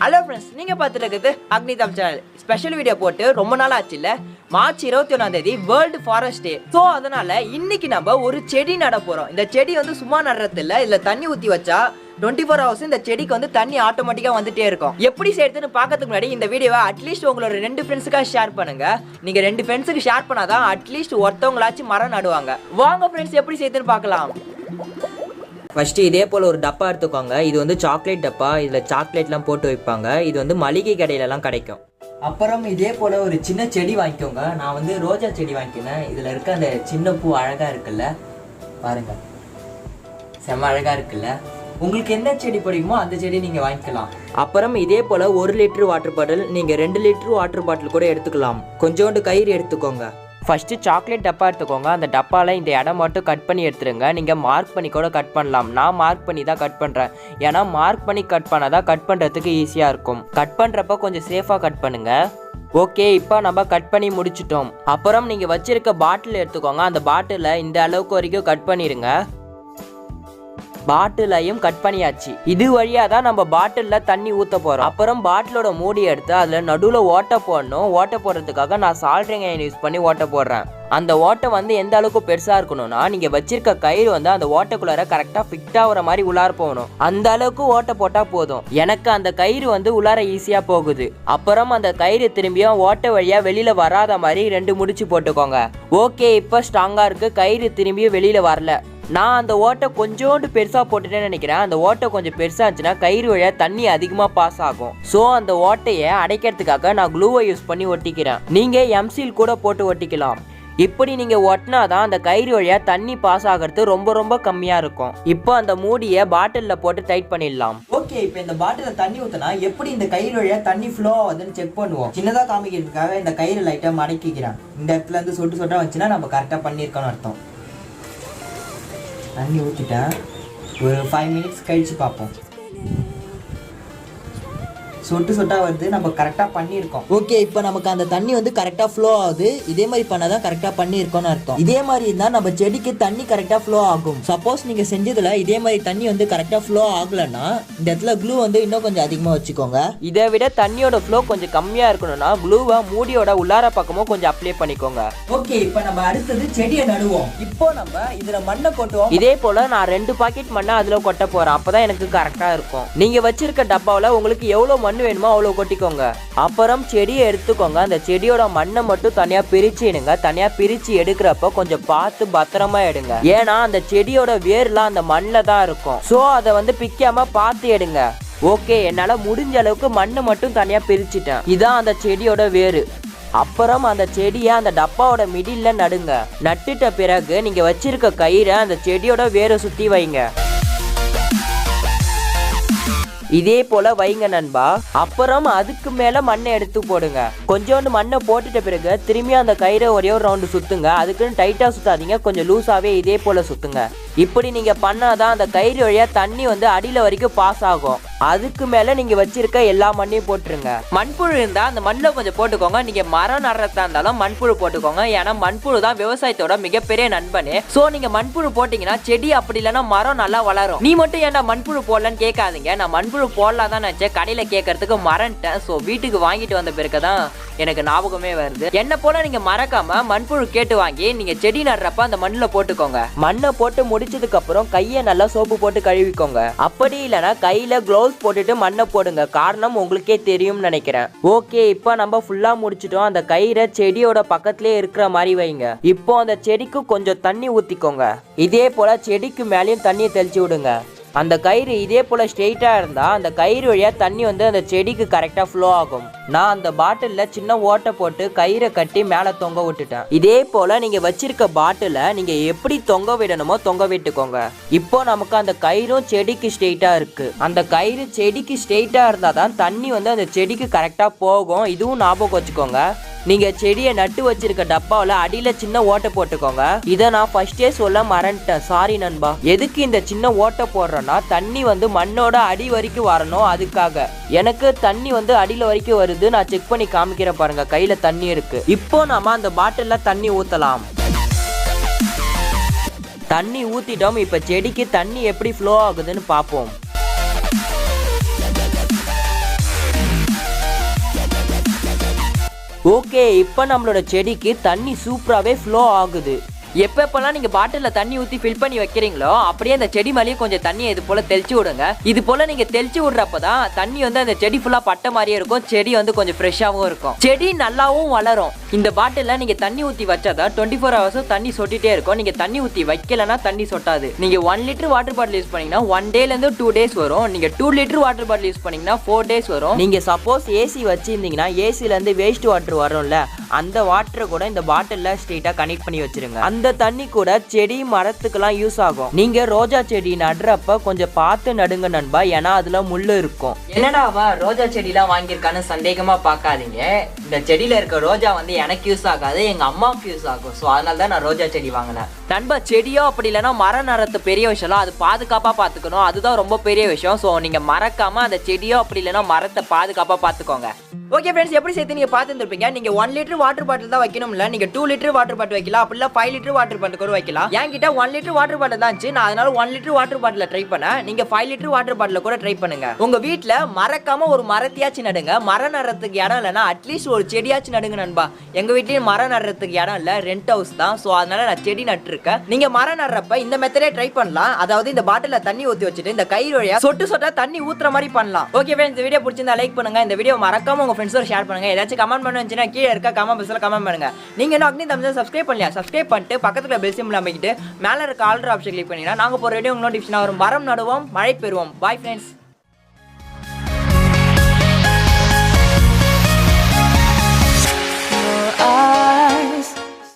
Hello friends, நீங்கள் பார்த்துட்டு இருக்கிறது அக்னி தமிழ் சேனல். ஸ்பெஷல் வீடியோ போட்டு ரொம்ப நாள் ஆச்சு இல்லை? மார்ச் 21 வேர்ல்டு ஃபாரஸ்ட் டே. ஸோ அதனால இன்னைக்கு நம்ம ஒரு செடி நட போகிறோம். இந்த செடி வந்து சும்மா நடுறது இல்லை, இதில் தண்ணி ஊற்றி வச்சா 24 hours இந்த செடிக்கு வந்து தண்ணி ஆட்டோமேட்டிக்காக வந்துட்டே இருக்கும். எப்படி செய்யறதுன்னு பார்க்கறதுக்கு முன்னாடி இந்த வீடியோவை அட்லீஸ்ட் உங்களோட 2 ஃப்ரெண்ட்ஸுக்காக ஷேர் பண்ணுங்க. நீங்கள் 2 ஃப்ரெண்ட்ஸுக்கு ஷேர் பண்ணாதான் அட்லீஸ்ட் ஒருத்தவங்களாச்சும் மரம் நடுவாங்க. வாங்க ஃப்ரெண்ட்ஸ், எப்படி செய்யறதுன்னு பார்க்கலாம். ஃபஸ்ட்டு இதே போல் ஒரு டப்பா எடுத்துக்கோங்க. இது வந்து சாக்லேட் டப்பா. இதில் சாக்லேட்லாம் போட்டு வைப்பாங்க. இது வந்து மளிகை கடையிலலாம் கிடைக்கும். அப்புறம் இதே போல் ஒரு சின்ன செடி வாங்கிக்கோங்க. நான் வந்து ரோஜா செடி வாங்கிக்கினேன். இதில் இருக்க அந்த சின்ன பூ அழகாக இருக்குல்ல, பாருங்கள், செம்ம அழகாக இருக்குல்ல. உங்களுக்கு எந்த செடி பிடிக்குமோ அந்த செடி நீங்கள் வாங்கிக்கலாம். அப்புறம் இதே போல் 1 லிட்டர் வாட்டர் பாட்டில், நீங்கள் 2 லிட்டர் வாட்டர் பாட்டில் கூட எடுத்துக்கலாம். கொஞ்சோண்டு கயிறு எடுத்துக்கோங்க. ஃபஸ்ட்டு சாக்லேட் டப்பா எடுத்துக்கோங்க. அந்த டப்பாவில் இந்த இடம் மட்டும் கட் பண்ணி எடுத்துருங்க. நீங்கள் மார்க் பண்ணி கூட கட் பண்ணலாம். நான் மார்க் பண்ணி தான் கட் பண்ணுறேன். ஏன்னா மார்க் பண்ணி கட் பண்ணால் தான் கட் பண்ணுறதுக்கு ஈஸியாக இருக்கும். கட் பண்ணுறப்ப கொஞ்சம் சேஃபாக கட் பண்ணுங்கள். ஓகே, இப்போ நம்ம கட் பண்ணி முடிச்சிட்டோம். அப்புறம் நீங்கள் வச்சுருக்க பாட்டில் எடுத்துக்கோங்க. அந்த பாட்டிலை இந்த அளவுக்கு வரைக்கும் கட் பண்ணிடுங்க. பாட்டிலையும் கட் பண்ணியாச்சு. இது வழியாக தான் நம்ம பாட்டிலில் தண்ணி ஊற்ற போகிறோம். அப்புறம் பாட்டிலோட மூடி எடுத்து அதில் நடுவில் ஓட்டை போடணும். ஓட்டை போடுறதுக்காக நான் சால்ட்ரிங் அயன் யூஸ் பண்ணி ஓட்டை போடுறேன். அந்த ஓட்டை வந்து எந்த அளவுக்கு பெருசாக இருக்கணும்னா, நீங்கள் வச்சிருக்க கயிறு வந்து அந்த ஓட்டைக்குள்ளார கரெக்டாக ஃபிட் ஆகிற மாதிரி உள்ளார போகணும். அந்த அளவுக்கு ஓட்டை போட்டால் போதும். எனக்கு அந்த கயிறு வந்து உள்ளார ஈஸியாக போகுது. அப்புறம் அந்த கயிறு திரும்பியும் ஓட்டை வழியாக வெளியில் வராத மாதிரி 2 முடிச்சு போட்டுக்கோங்க. ஓகே, இப்போ ஸ்ட்ராங்காக இருக்குது. கயிறு திரும்பியும் வெளியில் வரல. நான் அந்த ஓட்டை கொஞ்சோண்டு பெருசாக போட்டுட்டேன்னு நினைக்கிறேன். அந்த ஓட்டை கொஞ்சம் பெருசாக இருந்துச்சுன்னா கயிறு வழியாக தண்ணி அதிகமாக பாஸ் ஆகும். ஸோ அந்த ஓட்டையை அடைக்கிறதுக்காக நான் க்ளூவை யூஸ் பண்ணி ஒட்டிக்கிறேன். நீங்கள் எம்சீல் கூட போட்டு ஒட்டிக்கலாம். இப்படி நீங்கள் ஒட்டினாதான் அந்த கயிறு வழியாக தண்ணி பாஸ் ஆகிறது ரொம்ப கம்மியாக இருக்கும். இப்போ அந்த மூடியை பாட்டிலில் போட்டு டைட் பண்ணிடலாம். ஓகே, இப்போ இந்த பாட்டிலில் தண்ணி ஊற்றினா எப்படி இந்த கயிறு வழியாக தண்ணி ஃப்ளோ ஆகுதுன்னு செக் பண்ணுவோம். சின்னதாக காமிக்கிறதுக்காக இந்த கயிறு லைட்டாக மடக்கிக்கிறேன். இந்த இடத்துல இருந்து சொட்டு வந்துச்சுன்னா நம்ம கரெக்டாக பண்ணியிருக்கோன்னு அர்த்தம். தண்ணி ஊற்றிட்டேன். ஒரு 5 மினிட்ஸ் கழித்து பார்ப்போம். சொட்டா வருது. நம்ம கரெக்டாக பண்ணியிருக்கோம். ஓகே, இப்போ நமக்கு அந்த தண்ணி வந்து கரெக்டாக ஃப்ளோ ஆகுது. இதே மாதிரி பண்ணாதான் கரெக்டாக பண்ணியிருக்கோன்னு அர்த்தம். இதே மாதிரி இருந்தால் நம்ம செடிக்கு தண்ணி கரெக்டாக ஃப்ளோ ஆகும். சப்போஸ் நீங்கள் செஞ்சதில் இதே மாதிரி தண்ணி வந்து கரெக்டாக ஃப்ளோ ஆகலைன்னா இந்த இடத்துல க்ளூ வந்து இன்னும் கொஞ்சம் அதிகமாக வச்சுக்கோங்க. இதை விட தண்ணியோட ஃப்ளோ கொஞ்சம் கம்மியாக இருக்கணும்னா க்ளூவை மூடியோட உள்ளார பக்கமும் கொஞ்சம் அப்ளை பண்ணிக்கோங்க. ஓகே, இப்போ நம்ம அடுத்தது செடியை நடுவோம். இப்போ நம்ம இதில் மண்ணை கொட்டுவோம். இதே போல் நான் 2 பாக்கெட் மண்ணை அதில் கொட்ட போகிறேன். அப்போ தான் எனக்கு கரெக்டாக இருக்கும். நீங்கள் வச்சிருக்க டப்பாவில் உங்களுக்கு எவ்வளோ மண் வேணுமோ அவ்வளோ கொட்டிக்கோங்க. அப்புறம் செடியை எடுத்துக்கோங்க. அந்த செடியோட மண்ணை மட்டும் தனியாக பிரிச்சு எடுங்க. தனியாக பிரிச்சு எடுக்கிறப்ப கொஞ்சம் பார்த்து பத்திரமா எடுங்க. ஏன்னா அந்த செடியோட வேர்லாம் அந்த மண்ணில் தான் இருக்கும். ஸோ அதை வந்து பிக்காம பார்த்து எடுங்க. ஓகே, என்னால் முடிஞ்ச அளவுக்கு மண்ணை மட்டும் தனியாக பிரிச்சுட்டேன். இதான் அந்த செடியோட வேறு. அப்புறம் அந்த செடியை அந்த டப்பாவோட மிடில்ல நடுங்க. நட்டுட்ட பிறகு நீங்க வச்சிருக்க கயிறை அந்த செடியோட வேரை சுற்றி வைங்க. இதே போல வைங்க நண்பா. அப்புறம் அதுக்கு மேல மண்ணை எடுத்து போடுங்க. கொஞ்சோண்டு மண்ணை போட்டுட்ட பிறகு திரும்பி அந்த கயிறை ஒரே ஒரு ரவுண்டு சுத்துங்க. அதுக்குன்னு டைட்டா சுத்தாதீங்க, கொஞ்சம் லூஸாவே இதே போல சுத்துங்க. இப்படி நீங்க பண்ணாதான் அந்த கயிறு வழியா தண்ணி வந்து அடியில வரைக்கும் பாஸ் ஆகும். அதுக்கு மேல நீங்க வச்சிருக்க எல்லா மண்ணையும் போட்டுருங்க. மண்புழு இருந்தா அந்த மண்ணில் கொஞ்சம் போட்டுக்கோங்க. நீங்க மரம் நடுறதா இருந்தாலும் மண்புழு போட்டுக்கோங்க. ஏன்னா மண்புழு தான் விவசாயத்தோட மிகப்பெரிய நண்பனு. சோ நீங்க மண்புழு போட்டீங்கன்னா செடி அப்படி இல்லைன்னா மரம் நல்லா வளரும். நீ மட்டும் ஏன்டா மண்புழு போடலன்னு கேட்காதீங்க. நான் மண்புழு போடலாம் தான் நினைச்சேன். கடையில கேட்கறதுக்கு மறந்துட்டேன். ஸோ வீட்டுக்கு வாங்கிட்டு வந்த பிறகுதான் எனக்கு ஞாபகமே வருது. என்ன போல நீங்க மறக்காம மண்புழு கேட்டு வாங்கி நீங்க செடி நடுறப்ப அந்த மண்ணில் போட்டுக்கோங்க. மண்ணை போட்டு முடிச்சதுக்கு அப்புறம் கையை நல்லா சோப்பு போட்டு கழுவிக்கோங்க. அப்படி இல்லைன்னா கையில க்ளவுஸ் போட்டுட்டு மண்ணை போடுங்க. காரணம் உங்களுக்கே தெரியும் நினைக்கிறேன். ஓகே, இப்போ நம்ம ஃபுல்லா முடிச்சிட்டோம். அந்த கயிறை செடியோட பக்கத்திலே இருக்கிற மாதிரி வைங்க. இப்போ அந்த செடிக்கு கொஞ்சம் தண்ணி ஊத்திக்கோங்க. இதே போல செடிக்கு மேலேயும் தண்ணியை தெளிச்சு விடுங்க. அந்த கயிறு இதே போல ஸ்ட்ரெயிட்டா இருந்தா அந்த கயிறு வழியா தண்ணி வந்து அந்த செடிக்கு கரெக்டா ஃப்ளோ ஆகும். நான் அந்த பாட்டில்ல சின்ன ஓட்டை போட்டு கயிறை கட்டி மேல தொங்க விட்டுட்டேன். இதே போல நீங்க வச்சிருக்க பாட்டில நீங்க எப்படி தொங்க விடணுமோ தொங்க விட்டுக்கோங்க. இப்போ நமக்கு அந்த கயிறும் செடிக்கு ஸ்ட்ரெயிட்டா இருக்கு. அந்த கயிறு செடிக்கு ஸ்ட்ரெயிட்டா இருந்தாதான் தண்ணி வந்து அந்த செடிக்கு கரெக்டா போகும். இதுவும் ஞாபகம் வச்சுக்கோங்க. நீங்க செடியை நட்டு வச்சிருக்க டப்பாவில் அடியில சின்ன ஓட்டை போட்டுக்கோங்க. இதை நான் ஃபர்ஸ்டே சொல்ல மறந்துட்டேன், சாரி நண்பா. எதுக்கு இந்த சின்ன ஓட்டை போடுறேன்னா தண்ணி வந்து மண்ணோட அடி வரைக்கும் வரணும். அதுக்காக எனக்கு தண்ணி வந்து அடியில வரைக்கும் வருது. நான் செக் பண்ணி காமிக்கிறேன் பாருங்க. கையில தண்ணி இருக்கு. இப்போ நாம அந்த பாட்டில்ல தண்ணி ஊத்தலாம். தண்ணி ஊத்திட்டோம். இப்ப செடிக்கு தண்ணி எப்படி ஃப்ளோ ஆகுதுன்னு பார்ப்போம். ஓகே, இப்போ நம்மளோட செடிக்கு தண்ணி சூப்பராகவே ஃப்ளோ ஆகுது. எப்பப்பெல்லாம் நீங்க பாட்டில தண்ணி ஊத்தி ஃபில் பண்ணி வைக்கிறீங்களோ அப்படியே அந்த செடி மேலேயும் கொஞ்சம் தண்ணியை இது போல தெளிச்சு விடுங்க. இது போல நீங்க தெளிச்சு விடுறப்பதான் தண்ணி வந்து அந்த செடி ஃபுல்லா பட்ட மாதிரியே இருக்கும். செடி வந்து கொஞ்சம் ஃப்ரெஷ்ஷாகவும் இருக்கும். செடி நல்லாவும் வளரும். இந்த பாட்டில நீங்க தண்ணி ஊத்தி வச்சாதான் 24 ஹவர்ஸும் தண்ணி சொட்டிட்டே இருக்கும். நீங்க தண்ணி ஊத்தி வைக்கலன்னா தண்ணி சொட்டாது. நீங்க 1 லிட்டர் வாட்டர் பாட்டில் யூஸ் பண்ணீங்கன்னா 1 டேல இருந்து 2 டேஸ் வரும். நீங்க 2 லிட்டர் வாட்டர் பாட்டில் யூஸ் பண்ணீங்கன்னா 4 டேஸ் வரும். நீங்க சப்போஸ் ஏசி வச்சிருந்தீங்கன்னா ஏசில இருந்து வேஸ்ட் வாட்டர் வரும்ல, அந்த வாட்டரை கூட இந்த பாட்டில்ல ஸ்ட்ரெயிட்டா கனெக்ட் பண்ணி வச்சிருங்க. அந்த தண்ணி கூட செடி மரத்துக்கெல்லாம் யூஸ் ஆகும். நீங்க ரோஜா செடி நடுறப்ப கொஞ்சம் பார்த்து நடுங்க நண்பா, ஏன்னா அதுல முள்ளு இருக்கும். என்னடாவா ரோஜா செடிலாம் வாங்கியிருக்கான்னு சந்தேகமா பார்க்காதீங்க. இந்த செடியில இருக்க ரோஜா வந்து எனக்கு யூஸ் ஆகாது, எங்க அம்மாவுக்கு யூஸ் ஆகும். ஸோ அதனால தான் நான் ரோஜா செடி வாங்கினேன். நண்பா, செடியோ அப்படி இல்லைன்னா மரம் நடுறது பெரிய விஷயம், அது பாதுகாப்பா பார்த்துக்கணும். அதுதான் ரொம்ப பெரிய விஷயம். ஸோ நீங்க மறக்காம அந்த செடியோ அப்படி இல்லைன்னா மரத்தை பாதுகாப்பா பார்த்துக்கோங்க. ஓகே ஃப்ரெண்ட்ஸ், எப்படி சேர்த்து நீங்க பார்த்துருப்பீங்க. நீங்க 1 லிட்டர் வாட்டர் பாட்டில் தான் வைக்கணும் இல்ல, நீங்க 2 லிட்டர் வாட்டர் பாட்டில் வைக்கலாம். அப்படி இல்ல 5 லிட்டர் வாட்டர் பாட்டில் கூட வைக்கலாம். என்கிட்ட 1 லிட்டர் வாட்டர் பாட்டில் தான் இருந்துச்சு. நான் அதனால 1 லிட்டர் வாட்டர் பாட்டில் ட்ரை பண்ணேன். நீங்க 5 லிட்டர் வாட்டர் பாட்டில் கூட ட்ரை பண்ணுங்க. உங்க வீட்டுல மறக்காம ஒரு மரத்தையாச்சும் நடுங்க. மரம் நடுறதுக்கு இடம் இல்லைன்னா அட்லீஸ்ட் ஒரு செடியாச்சும் நடுங்க நண்பா. எங்க வீட்லயும் மரம் நடுறதுக்கு இடம் இல்ல, ரெண்ட் ஹவுஸ் தான். ஸோ அதனால நான் செடி நட்டுருக்கேன். நீங்க மரம் நடுறப்ப இந்த மெத்தடே ட்ரை பண்ணலாம். அதாவது இந்த பாட்டில தண்ணி ஊற்றி வச்சுட்டு இந்த கயிறு வழியா சொட்டு சொட்டா தண்ணி ஊத்துற மாதிரி பண்ணலாம். ஓகே ஃப்ரெண்ட்ஸ், இந்த வீடியோ பிடிச்சிருந்தா லைக் பண்ணுங்க. இந்த வீடியோ மறக்காம உங்க ஃப்ரெண்ட்ஸோட ஷேர் பண்ணுங்க. ஏதாச்சும் கமெண்ட் பண்ணுச்சுன்னா கீழே இருக்க கமெண்ட் பாக்ஸ்ல கமெண்ட் பண்ணுங்க. நீங்க இன்னும் அக்னி தமிழ் சப்ஸ்கிரைப் பண்ணலையா? சப்ஸ்கிரைப் பண்ணிட்டு பக்கத்துல பெல் சிம்பிள் அமைக்கிட்டு மேல இருக்க ஆல்ரெடி ஆப்ஷன் கிளிக் பண்ணினா நாங்க போற வீடியோ உங்களுக்கு நோட்டிஃபிகேஷன் வரும். மரம் நடுவோம், மழை பெறுவோம். Bye friends.